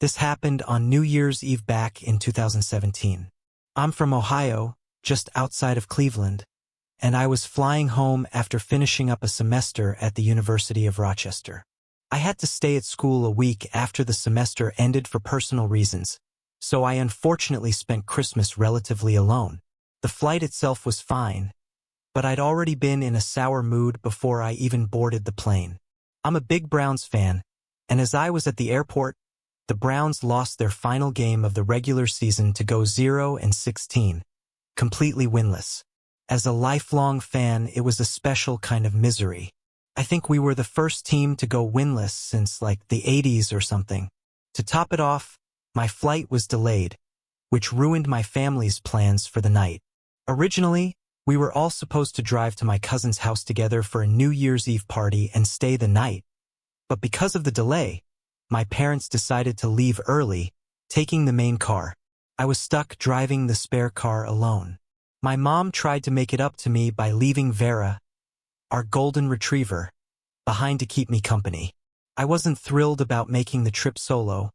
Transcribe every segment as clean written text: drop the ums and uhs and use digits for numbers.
This happened on New Year's Eve back in 2017. I'm from Ohio, just outside of Cleveland, and I was flying home after finishing up a semester at the University of Rochester. I had to stay at school a week after the semester ended for personal reasons, so I unfortunately spent Christmas relatively alone. The flight itself was fine, but I'd already been in a sour mood before I even boarded the plane. I'm a big Browns fan, and as I was at the airport, the Browns lost their final game of the regular season to go 0-16, completely winless. As a lifelong fan, it was a special kind of misery. I think we were the first team to go winless since like the 80s or something. To top it off, my flight was delayed, which ruined my family's plans for the night. Originally, we were all supposed to drive to my cousin's house together for a New Year's Eve party and stay the night. But because of the delay, my parents decided to leave early, taking the main car. I was stuck driving the spare car alone. My mom tried to make it up to me by leaving Vera, our golden retriever, behind to keep me company. I wasn't thrilled about making the trip solo,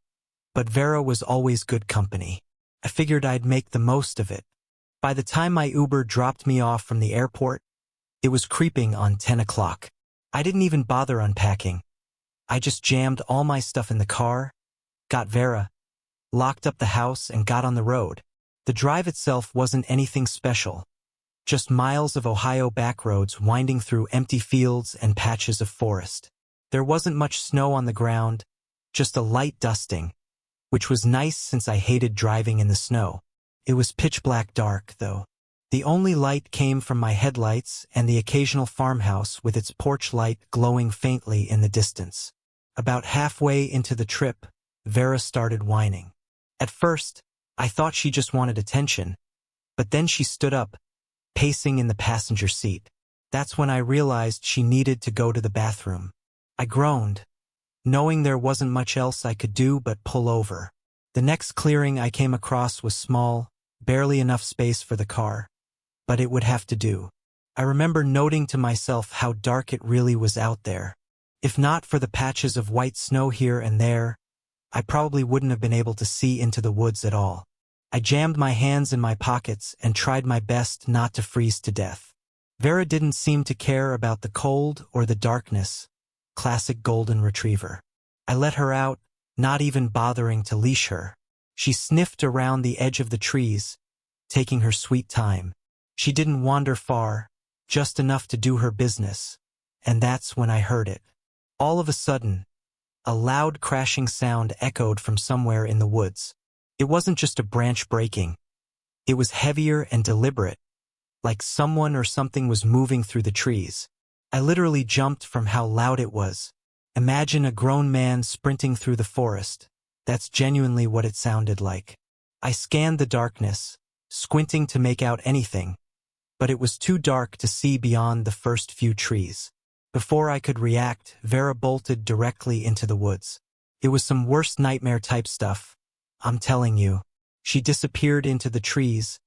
but Vera was always good company. I figured I'd make the most of it. By the time my Uber dropped me off from the airport, it was creeping on 10 o'clock. I didn't even bother unpacking. I just jammed all my stuff in the car, got Vera, locked up the house, and got on the road. The drive itself wasn't anything special, just miles of Ohio backroads winding through empty fields and patches of forest. There wasn't much snow on the ground, just a light dusting, which was nice since I hated driving in the snow. It was pitch black dark, though. The only light came from my headlights and the occasional farmhouse with its porch light glowing faintly in the distance. About halfway into the trip, Vera started whining. At first, I thought she just wanted attention, but then she stood up, pacing in the passenger seat. That's when I realized she needed to go to the bathroom. I groaned, knowing there wasn't much else I could do but pull over. The next clearing I came across was small, barely enough space for the car, but it would have to do. I remember noting to myself how dark it really was out there. If not for the patches of white snow here and there, I probably wouldn't have been able to see into the woods at all. I jammed my hands in my pockets and tried my best not to freeze to death. Vera didn't seem to care about the cold or the darkness. Classic golden retriever. I let her out, not even bothering to leash her. She sniffed around the edge of the trees, taking her sweet time. She didn't wander far, just enough to do her business, and that's when I heard it. All of a sudden, a loud crashing sound echoed from somewhere in the woods. It wasn't just a branch breaking. It was heavier and deliberate, like someone or something was moving through the trees. I literally jumped from how loud it was. Imagine a grown man sprinting through the forest. That's genuinely what it sounded like. I scanned the darkness, squinting to make out anything, but it was too dark to see beyond the first few trees. Before I could react, Vera bolted directly into the woods. It was some worst nightmare type stuff, I'm telling you. She disappeared into the trees,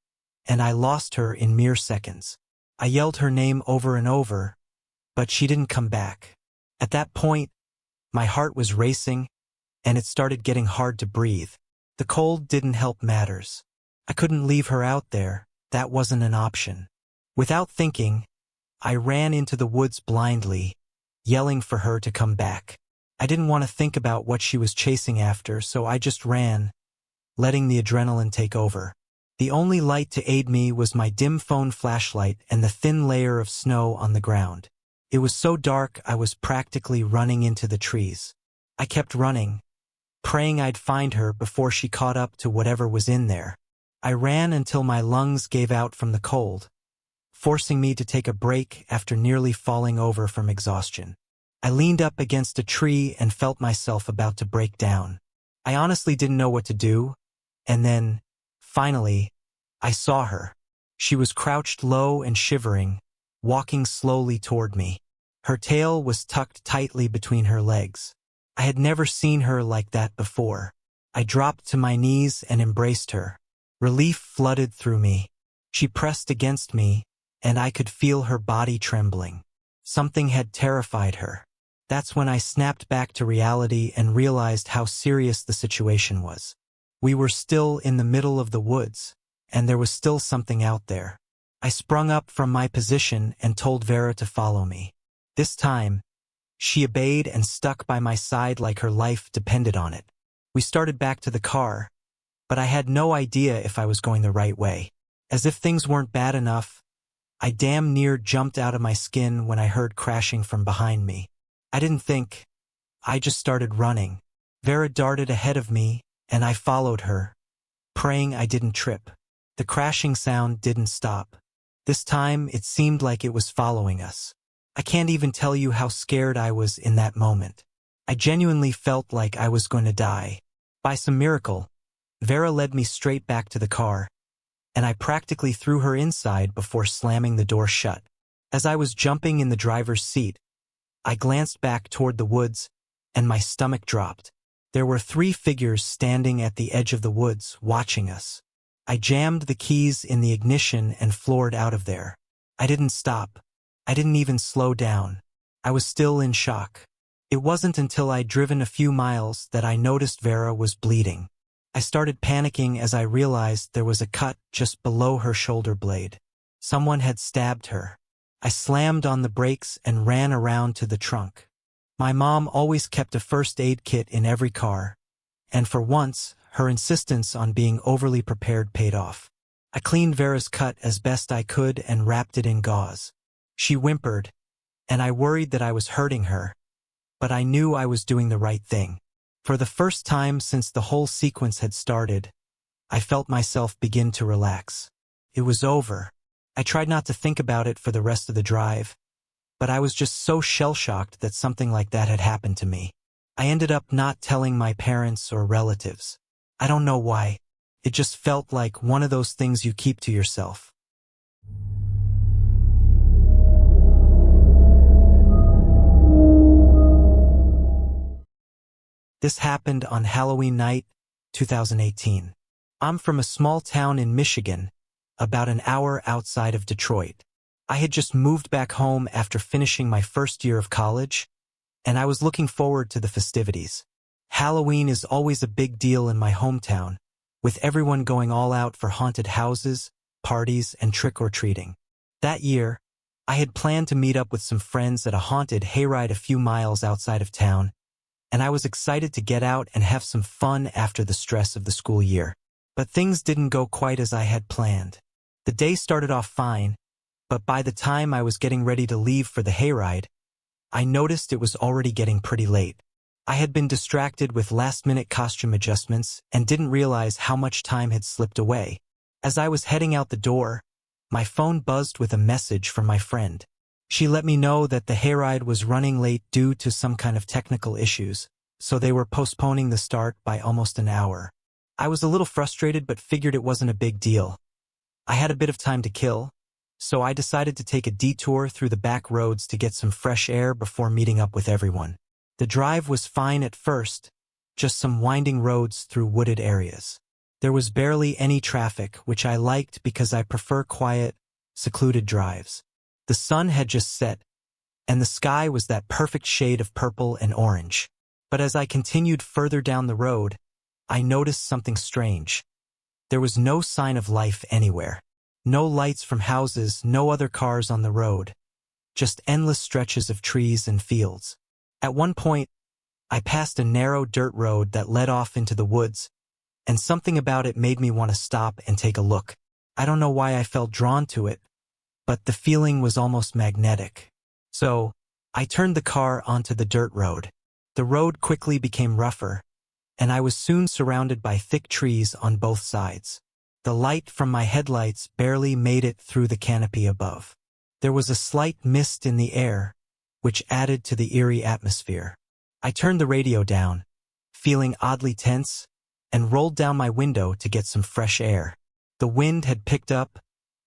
and I lost her in mere seconds. I yelled her name over and over, but she didn't come back. At that point, my heart was racing, and it started getting hard to breathe. The cold didn't help matters. I couldn't leave her out there. That wasn't an option. Without thinking, I ran into the woods blindly, yelling for her to come back. I didn't want to think about what she was chasing after, so I just ran, letting the adrenaline take over. The only light to aid me was my dim phone flashlight and the thin layer of snow on the ground. It was so dark I was practically running into the trees. I kept running, praying I'd find her before she caught up to whatever was in there. I ran until my lungs gave out from the cold, forcing me to take a break after nearly falling over from exhaustion. I leaned up against a tree and felt myself about to break down. I honestly didn't know what to do, and then, finally, I saw her. She was crouched low and shivering, walking slowly toward me. Her tail was tucked tightly between her legs. I had never seen her like that before. I dropped to my knees and embraced her. Relief flooded through me. She pressed against me, and I could feel her body trembling. Something had terrified her. That's when I snapped back to reality and realized how serious the situation was. We were still in the middle of the woods, and there was still something out there. I sprung up from my position and told Vera to follow me. This time, she obeyed and stuck by my side like her life depended on it. We started back to the car, but I had no idea if I was going the right way. As if things weren't bad enough, I damn near jumped out of my skin when I heard crashing from behind me. I didn't think. I just started running. Vera darted ahead of me, and I followed her, praying I didn't trip. The crashing sound didn't stop. This time, it seemed like it was following us. I can't even tell you how scared I was in that moment. I genuinely felt like I was going to die. By some miracle, Vera led me straight back to the car, and I practically threw her inside before slamming the door shut. As I was jumping in the driver's seat, I glanced back toward the woods, and my stomach dropped. There were 3 figures standing at the edge of the woods, watching us. I jammed the keys in the ignition and floored out of there. I didn't stop. I didn't even slow down. I was still in shock. It wasn't until I'd driven a few miles that I noticed Vera was bleeding. I started panicking as I realized there was a cut just below her shoulder blade. Someone had stabbed her. I slammed on the brakes and ran around to the trunk. My mom always kept a first aid kit in every car, and for once, her insistence on being overly prepared paid off. I cleaned Vera's cut as best I could and wrapped it in gauze. She whimpered, and I worried that I was hurting her, but I knew I was doing the right thing. For the first time since the whole sequence had started, I felt myself begin to relax. It was over. I tried not to think about it for the rest of the drive, but I was just so shell-shocked that something like that had happened to me. I ended up not telling my parents or relatives. I don't know why. It just felt like one of those things you keep to yourself. This happened on Halloween night, 2018. I'm from a small town in Michigan, about an hour outside of Detroit. I had just moved back home after finishing my first year of college, and I was looking forward to the festivities. Halloween is always a big deal in my hometown, with everyone going all out for haunted houses, parties, and trick-or-treating. That year, I had planned to meet up with some friends at a haunted hayride a few miles outside of town, and I was excited to get out and have some fun after the stress of the school year. But things didn't go quite as I had planned. The day started off fine, but by the time I was getting ready to leave for the hayride, I noticed it was already getting pretty late. I had been distracted with last-minute costume adjustments and didn't realize how much time had slipped away. As I was heading out the door, my phone buzzed with a message from my friend. She let me know that the hayride was running late due to some kind of technical issues, so they were postponing the start by almost an hour. I was a little frustrated but figured it wasn't a big deal. I had a bit of time to kill, so I decided to take a detour through the back roads to get some fresh air before meeting up with everyone. The drive was fine at first, just some winding roads through wooded areas. There was barely any traffic, which I liked because I prefer quiet, secluded drives. The sun had just set, and the sky was that perfect shade of purple and orange. But as I continued further down the road, I noticed something strange. There was no sign of life anywhere. No lights from houses, no other cars on the road. Just endless stretches of trees and fields. At one point, I passed a narrow dirt road that led off into the woods, and something about it made me want to stop and take a look. I don't know why I felt drawn to it, but the feeling was almost magnetic. So, I turned the car onto the dirt road. The road quickly became rougher, and I was soon surrounded by thick trees on both sides. The light from my headlights barely made it through the canopy above. There was a slight mist in the air, which added to the eerie atmosphere. I turned the radio down, feeling oddly tense, and rolled down my window to get some fresh air. The wind had picked up,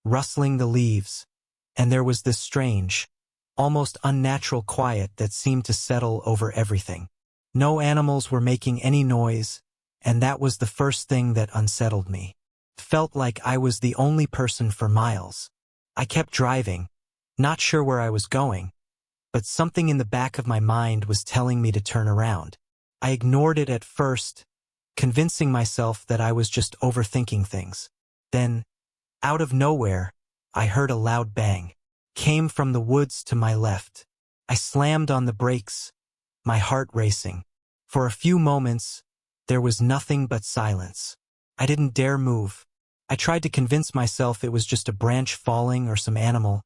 rustling the leaves, and there was this strange, almost unnatural quiet that seemed to settle over everything. No animals were making any noise, and that was the first thing that unsettled me. It felt like I was the only person for miles. I kept driving, not sure where I was going, but something in the back of my mind was telling me to turn around. I ignored it at first, convincing myself that I was just overthinking things. Then, out of nowhere, I heard a loud bang. Came from the woods to my left. I slammed on the brakes, my heart racing. For a few moments, there was nothing but silence. I didn't dare move. I tried to convince myself it was just a branch falling or some animal,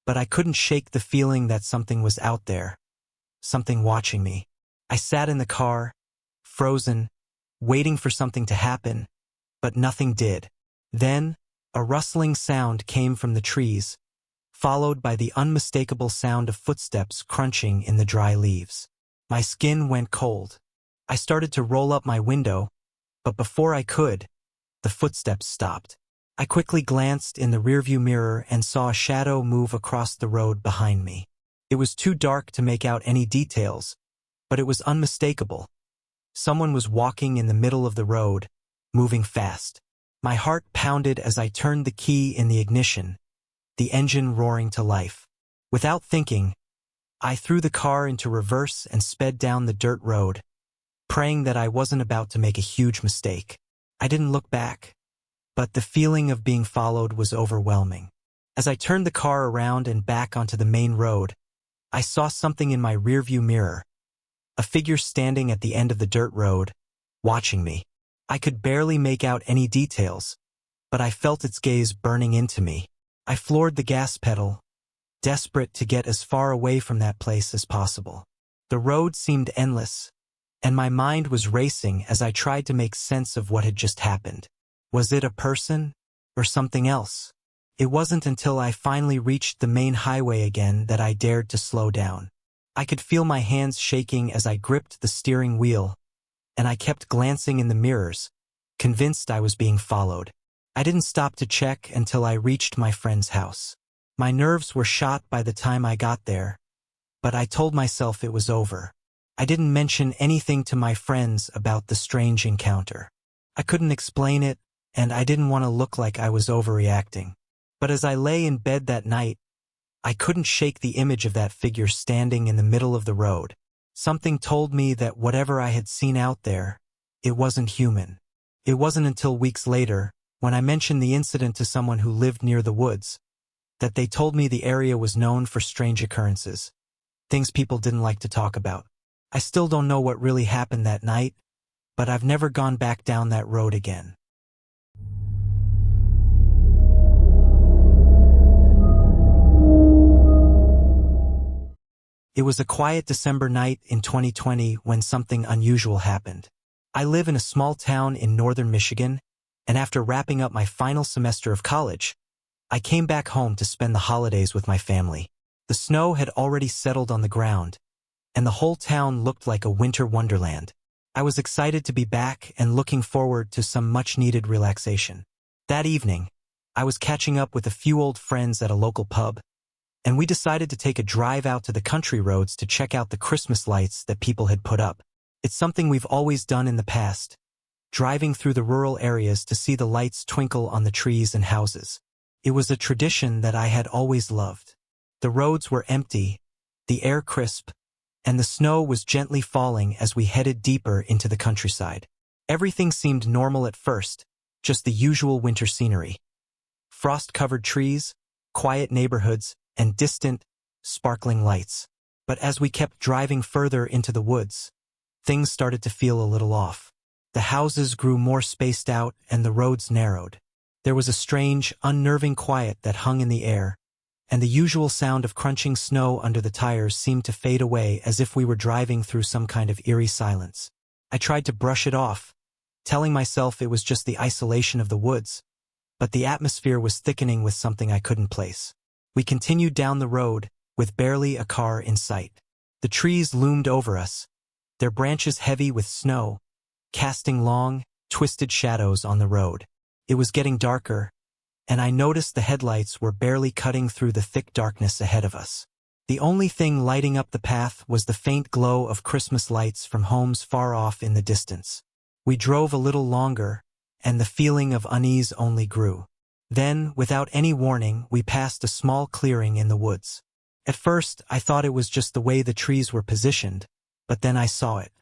but I couldn't shake the feeling that something was out there, something watching me. I sat in the car, frozen, waiting for something to happen, but nothing did. Then, a rustling sound came from the trees, followed by the unmistakable sound of footsteps crunching in the dry leaves. My skin went cold. I started to roll up my window, but before I could, the footsteps stopped. I quickly glanced in the rearview mirror and saw a shadow move across the road behind me. It was too dark to make out any details, but it was unmistakable. Someone was walking in the middle of the road, moving fast. My heart pounded as I turned the key in the ignition, the engine roaring to life. Without thinking, I threw the car into reverse and sped down the dirt road, praying that I wasn't about to make a huge mistake. I didn't look back, but the feeling of being followed was overwhelming. As I turned the car around and back onto the main road, I saw something in my rearview mirror, a figure standing at the end of the dirt road, watching me. I could barely make out any details, but I felt its gaze burning into me. I floored the gas pedal, desperate to get as far away from that place as possible. The road seemed endless, and my mind was racing as I tried to make sense of what had just happened. Was it a person or something else? It wasn't until I finally reached the main highway again that I dared to slow down. I could feel my hands shaking as I gripped the steering wheel, and I kept glancing in the mirrors, convinced I was being followed. I didn't stop to check until I reached my friend's house. My nerves were shot by the time I got there, but I told myself it was over. I didn't mention anything to my friends about the strange encounter. I couldn't explain it, and I didn't want to look like I was overreacting. But as I lay in bed that night, I couldn't shake the image of that figure standing in the middle of the road. Something told me that whatever I had seen out there, it wasn't human. It wasn't until weeks later, when I mentioned the incident to someone who lived near the woods, that they told me the area was known for strange occurrences, things people didn't like to talk about. I still don't know what really happened that night, but I've never gone back down that road again. It was a quiet December night in 2020 when something unusual happened. I live in a small town in northern Michigan, and after wrapping up my final semester of college, I came back home to spend the holidays with my family. The snow had already settled on the ground, and the whole town looked like a winter wonderland. I was excited to be back and looking forward to some much-needed relaxation. That evening, I was catching up with a few old friends at a local pub, and we decided to take a drive out to the country roads to check out the Christmas lights that people had put up. It's something we've always done in the past, driving through the rural areas to see the lights twinkle on the trees and houses. It was a tradition that I had always loved. The roads were empty, the air crisp, and the snow was gently falling as we headed deeper into the countryside. Everything seemed normal at first, just the usual winter scenery. Frost-covered trees, quiet neighborhoods, and distant, sparkling lights. But as we kept driving further into the woods, things started to feel a little off. The houses grew more spaced out and the roads narrowed. There was a strange, unnerving quiet that hung in the air, and the usual sound of crunching snow under the tires seemed to fade away as if we were driving through some kind of eerie silence. I tried to brush it off, telling myself it was just the isolation of the woods, but the atmosphere was thickening with something I couldn't place. We continued down the road, with barely a car in sight. The trees loomed over us, their branches heavy with snow, casting long, twisted shadows on the road. It was getting darker, and I noticed the headlights were barely cutting through the thick darkness ahead of us. The only thing lighting up the path was the faint glow of Christmas lights from homes far off in the distance. We drove a little longer, and the feeling of unease only grew. Then, without any warning, we passed a small clearing in the woods. At first, I thought it was just the way the trees were positioned, but then I saw it.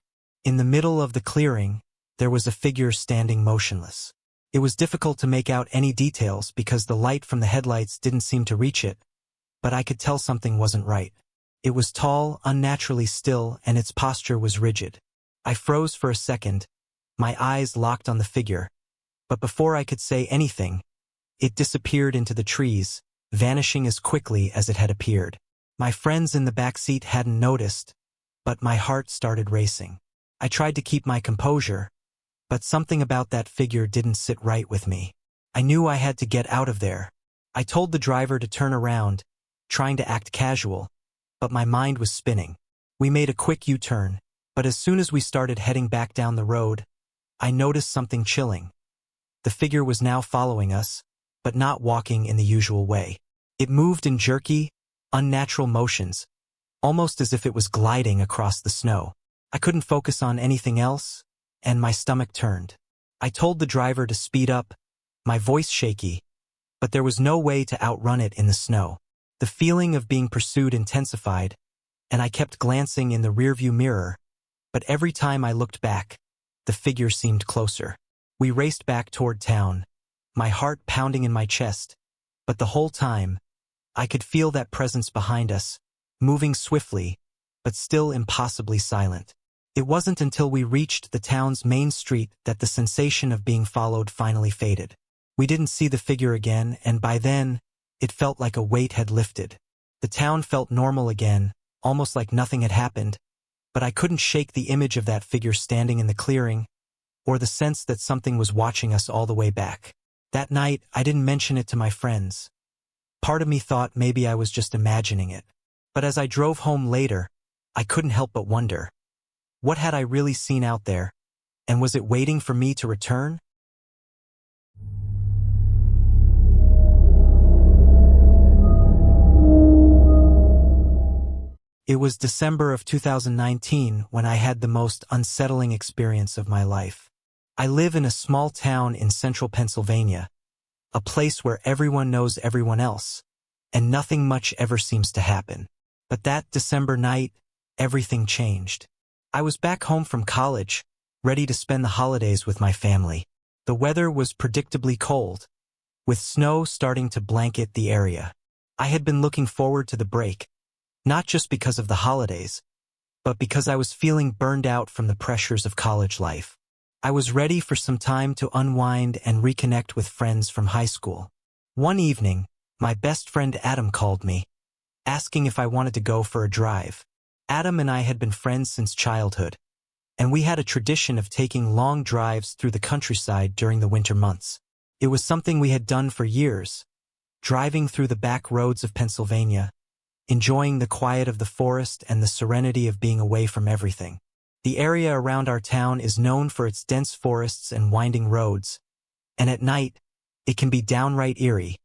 In the middle of the clearing, there was a figure standing motionless. It was difficult to make out any details because the light from the headlights didn't seem to reach it, but I could tell something wasn't right. It was tall, unnaturally still, and its posture was rigid. I froze for a second, my eyes locked on the figure, but before I could say anything, it disappeared into the trees, vanishing as quickly as it had appeared. My friends in the back seat hadn't noticed, but my heart started racing. I tried to keep my composure, but something about that figure didn't sit right with me. I knew I had to get out of there. I told the driver to turn around, trying to act casual, but my mind was spinning. We made a quick U-turn, but as soon as we started heading back down the road, I noticed something chilling. The figure was now following us, but not walking in the usual way. It moved in jerky, unnatural motions, almost as if it was gliding across the snow. I couldn't focus on anything else, and my stomach turned. I told the driver to speed up, my voice shaky, but there was no way to outrun it in the snow. The feeling of being pursued intensified, and I kept glancing in the rearview mirror, but every time I looked back, the figure seemed closer. We raced back toward town, my heart pounding in my chest, but the whole time, I could feel that presence behind us, moving swiftly, but still impossibly silent. It wasn't until we reached the town's main street that the sensation of being followed finally faded. We didn't see the figure again, and by then, it felt like a weight had lifted. The town felt normal again, almost like nothing had happened, but I couldn't shake the image of that figure standing in the clearing, or the sense that something was watching us all the way back. That night, I didn't mention it to my friends. Part of me thought maybe I was just imagining it. But as I drove home later, I couldn't help but wonder, what had I really seen out there, and was it waiting for me to return? It was December of 2019 when I had the most unsettling experience of my life. I live in a small town in central Pennsylvania, a place where everyone knows everyone else, and nothing much ever seems to happen. But that December night, everything changed. I was back home from college, ready to spend the holidays with my family. The weather was predictably cold, with snow starting to blanket the area. I had been looking forward to the break, not just because of the holidays, but because I was feeling burned out from the pressures of college life. I was ready for some time to unwind and reconnect with friends from high school. One evening, my best friend Adam called me, asking if I wanted to go for a drive. Adam and I had been friends since childhood, and we had a tradition of taking long drives through the countryside during the winter months. It was something we had done for years, driving through the back roads of Pennsylvania, enjoying the quiet of the forest and the serenity of being away from everything. The area around our town is known for its dense forests and winding roads, and at night, it can be downright eerie,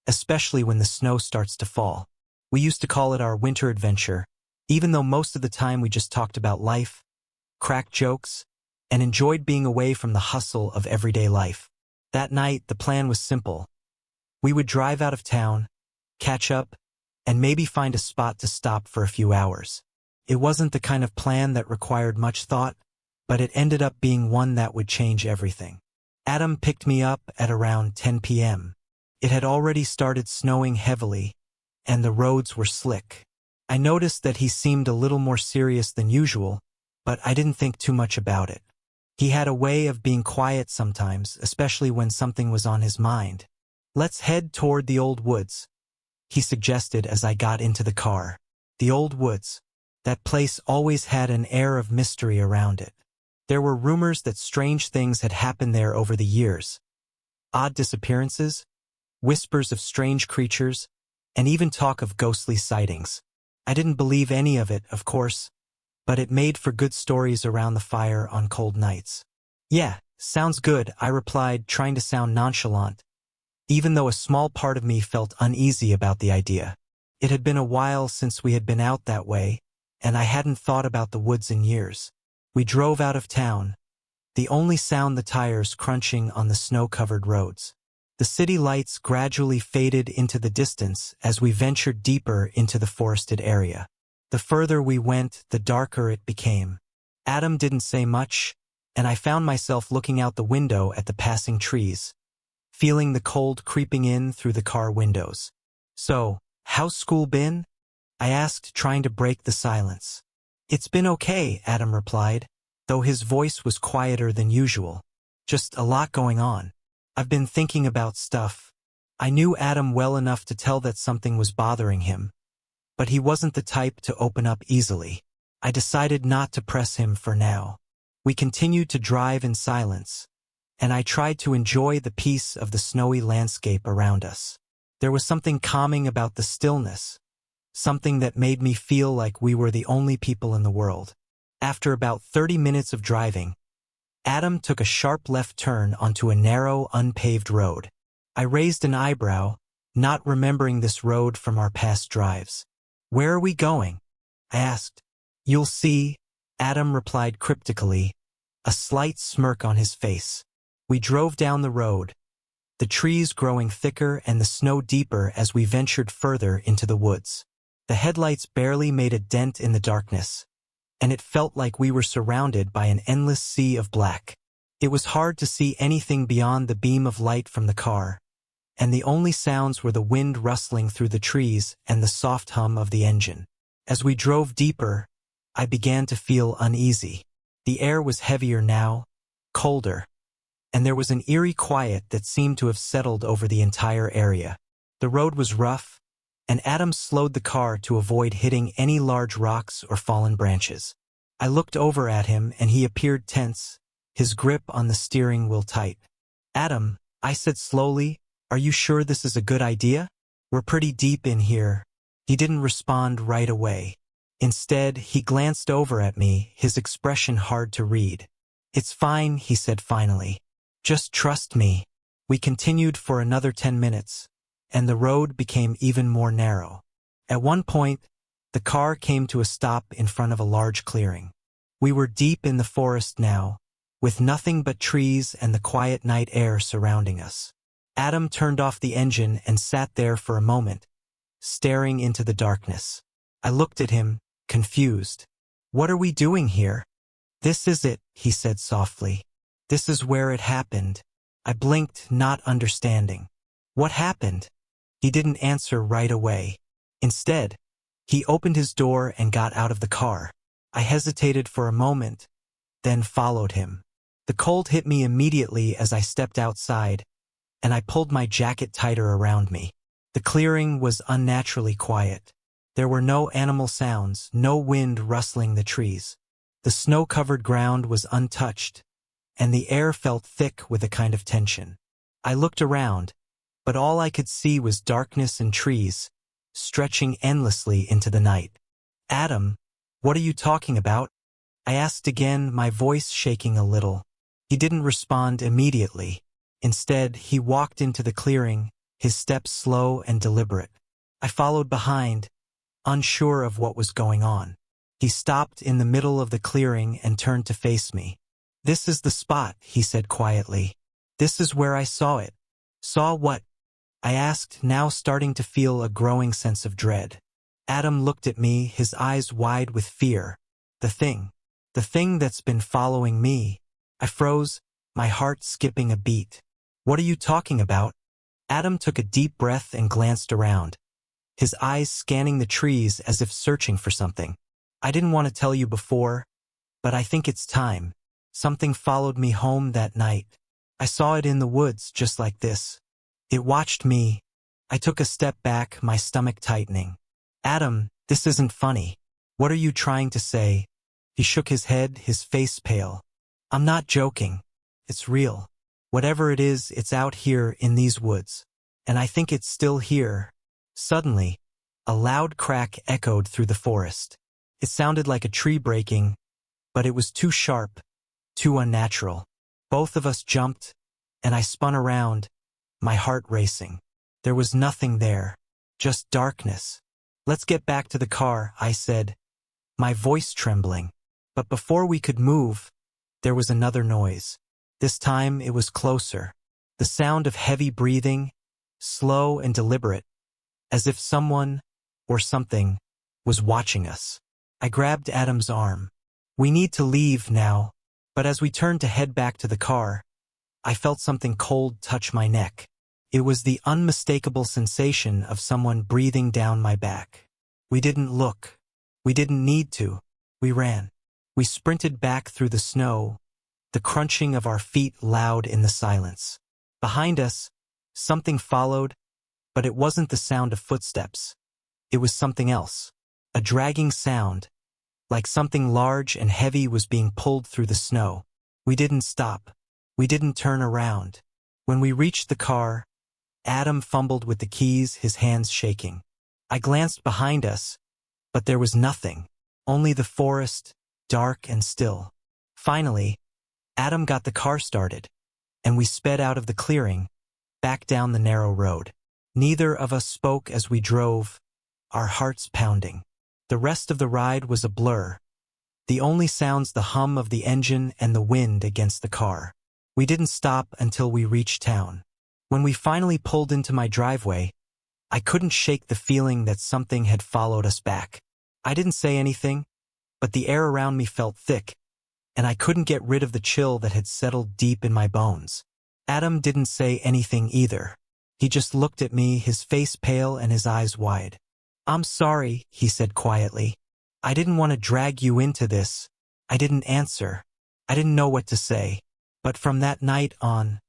especially when the snow starts to fall. We used to call it our winter adventure, even though most of the time we just talked about life, cracked jokes, and enjoyed being away from the hustle of everyday life. That night, the plan was simple. We would drive out of town, catch up, and maybe find a spot to stop for a few hours. It wasn't the kind of plan that required much thought, but it ended up being one that would change everything. Adam picked me up at around 10 p.m. It had already started snowing heavily, and the roads were slick. I noticed that he seemed a little more serious than usual, but I didn't think too much about it. He had a way of being quiet sometimes, especially when something was on his mind. "Let's head toward the old woods," he suggested as I got into the car. The old woods. That place always had an air of mystery around it. There were rumors that strange things had happened there over the years. Odd disappearances, whispers of strange creatures, and even talk of ghostly sightings. I didn't believe any of it, of course, but it made for good stories around the fire on cold nights. "Yeah, sounds good," I replied, trying to sound nonchalant, even though a small part of me felt uneasy about the idea. It had been a while since we had been out that way, and I hadn't thought about the woods in years. We drove out of town, the only sound the tires crunching on the snow-covered roads. The city lights gradually faded into the distance as we ventured deeper into the forested area. The further we went, the darker it became. Adam didn't say much, and I found myself looking out the window at the passing trees, feeling the cold creeping in through the car windows. "So, how's school been?" I asked, trying to break the silence. "It's been okay," Adam replied, though his voice was quieter than usual. "Just a lot going on. I've been thinking about stuff." I knew Adam well enough to tell that something was bothering him, but he wasn't the type to open up easily. I decided not to press him for now. We continued to drive in silence, and I tried to enjoy the peace of the snowy landscape around us. There was something calming about the stillness, something that made me feel like we were the only people in the world. After about 30 minutes of driving, Adam took a sharp left turn onto a narrow, unpaved road. I raised an eyebrow, not remembering this road from our past drives. "Where are we going?" I asked. "You'll see," Adam replied cryptically, a slight smirk on his face. We drove down the road, the trees growing thicker and the snow deeper as we ventured further into the woods. The headlights barely made a dent in the darkness, and it felt like we were surrounded by an endless sea of black. It was hard to see anything beyond the beam of light from the car, and the only sounds were the wind rustling through the trees and the soft hum of the engine. As we drove deeper, I began to feel uneasy. The air was heavier now, colder, and there was an eerie quiet that seemed to have settled over the entire area. The road was rough, and Adam slowed the car to avoid hitting any large rocks or fallen branches. I looked over at him and he appeared tense, his grip on the steering wheel tight. "Adam," I said slowly, "are you sure this is a good idea? We're pretty deep in here." He didn't respond right away. Instead, he glanced over at me, his expression hard to read. "It's fine," he said finally. "Just trust me." We continued for another 10 minutes, and the road became even more narrow. At one point, the car came to a stop in front of a large clearing. We were deep in the forest now, with nothing but trees and the quiet night air surrounding us. Adam turned off the engine and sat there for a moment, staring into the darkness. I looked at him, confused. "What are we doing here?" "This is it," he said softly. "This is where it happened." I blinked, not understanding. "What happened?" He didn't answer right away. Instead, he opened his door and got out of the car. I hesitated for a moment, then followed him. The cold hit me immediately as I stepped outside, and I pulled my jacket tighter around me. The clearing was unnaturally quiet. There were no animal sounds, no wind rustling the trees. The snow-covered ground was untouched, and the air felt thick with a kind of tension. I looked around, but all I could see was darkness and trees, stretching endlessly into the night. "Adam, what are you talking about?" I asked again, my voice shaking a little. He didn't respond immediately. Instead, he walked into the clearing, his steps slow and deliberate. I followed behind, unsure of what was going on. He stopped in the middle of the clearing and turned to face me. "This is the spot," he said quietly. "This is where I saw it." "Saw what?" I asked, now starting to feel a growing sense of dread. Adam looked at me, his eyes wide with fear. The thing that's been following me." I froze, my heart skipping a beat. "What are you talking about?" Adam took a deep breath and glanced around, his eyes scanning the trees as if searching for something. "I didn't want to tell you before, but I think it's time. Something followed me home that night. I saw it in the woods just like this. It watched me." I took a step back, my stomach tightening. "Adam, this isn't funny. What are you trying to say?" He shook his head, his face pale. "I'm not joking. It's real. Whatever it is, it's out here in these woods. And I think it's still here." Suddenly, a loud crack echoed through the forest. It sounded like a tree breaking, but it was too sharp, too unnatural. Both of us jumped, and I spun around, my heart racing. There was nothing there, just darkness. "Let's get back to the car," I said, my voice trembling. But before we could move, there was another noise. This time it was closer. The sound of heavy breathing, slow and deliberate, as if someone, or something, was watching us. I grabbed Adam's arm. We need to leave now, but as we turned to head back to the car, I felt something cold touch my neck. It was the unmistakable sensation of someone breathing down my back. We didn't look. We didn't need to. We ran. We sprinted back through the snow, the crunching of our feet loud in the silence. Behind us, something followed, but it wasn't the sound of footsteps. It was something else. A dragging sound, like something large and heavy was being pulled through the snow. We didn't stop. We didn't turn around. When we reached the car, Adam fumbled with the keys, his hands shaking. I glanced behind us, but there was nothing. Only the forest, dark and still. Finally, Adam got the car started, and we sped out of the clearing, back down the narrow road. Neither of us spoke as we drove, our hearts pounding. The rest of the ride was a blur. The only sounds the hum of the engine and the wind against the car. We didn't stop until we reached town. When we finally pulled into my driveway, I couldn't shake the feeling that something had followed us back. I didn't say anything, but the air around me felt thick, and I couldn't get rid of the chill that had settled deep in my bones. Adam didn't say anything either. He just looked at me, his face pale and his eyes wide. "I'm sorry," he said quietly. "I didn't want to drag you into this." I didn't answer. I didn't know what to say. But from that night on,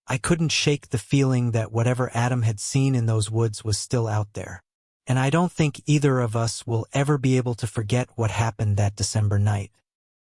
I couldn't shake the feeling that whatever Adam had seen in those woods was still out there. And I don't think either of us will ever be able to forget what happened that December night.